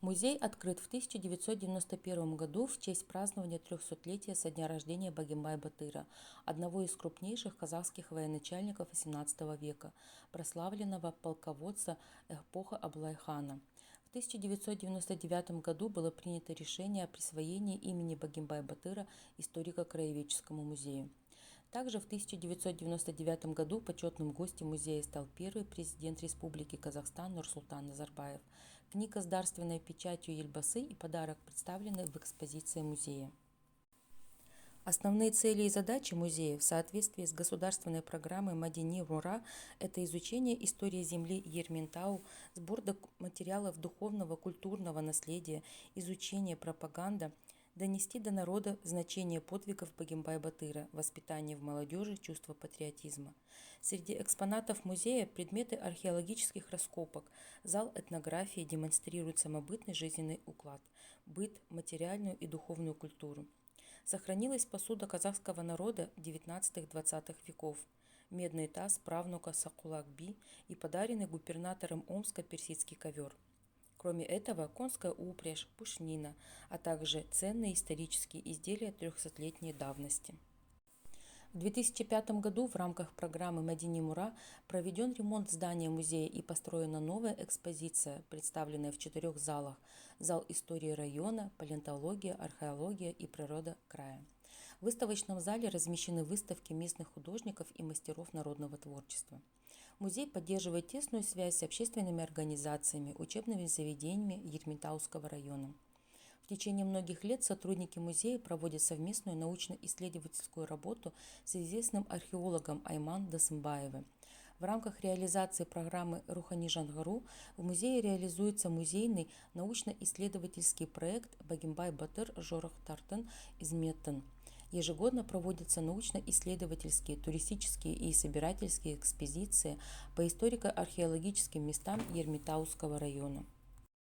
Музей открыт в 1991 году в честь празднования 300-летия со дня рождения Багимбай-Батыра, одного из крупнейших казахских военачальников XVIII века, прославленного полководца эпохи Аблай-хана. В 1999 году было принято решение о присвоении имени Багимбай-Батыра историко-краеведческому музею. Также в 1999 году почетным гостем музея стал первый президент Республики Казахстан Нурсултан Назарбаев. Книга с дарственной печатью Ельбасы и подарок представлены в экспозиции музея. Основные цели и задачи музея в соответствии с государственной программой Мадини Мура – это изучение истории земли Ерментау, сбор материалов духовного, культурного наследия, изучение, пропаганда, донести до народа значение подвигов Багимбай-Батыра, воспитание в молодежи чувства патриотизма. Среди экспонатов музея предметы археологических раскопок. Зал этнографии демонстрирует самобытный жизненный уклад, быт, материальную и духовную культуру. Сохранилась посуда казахского народа XIX-XX веков, медный таз правнука Сакулак-Би и подаренный губернатором Омска персидский ковер. Кроме этого, конская упряжь, пушнина, а также ценные исторические изделия 300-летней давности. В 2005 году в рамках программы Мадини Мура проведен ремонт здания музея и построена новая экспозиция, представленная в 4 залах: зал истории района, палеонтология, археология и природа края. В выставочном зале размещены выставки местных художников и мастеров народного творчества. Музей поддерживает тесную связь с общественными организациями, учебными заведениями Ерментауского района. В течение многих лет сотрудники музея проводят совместную научно-исследовательскую работу с известным археологом Айман Досымбаевым. В рамках реализации программы «Рухани Жангару» в музее реализуется музейный научно-исследовательский проект «Багимбай-Батыр Жорох Тартын Изметтын». Ежегодно проводятся научно-исследовательские, туристические и собирательские экспедиции по историко-археологическим местам Ерментауского района.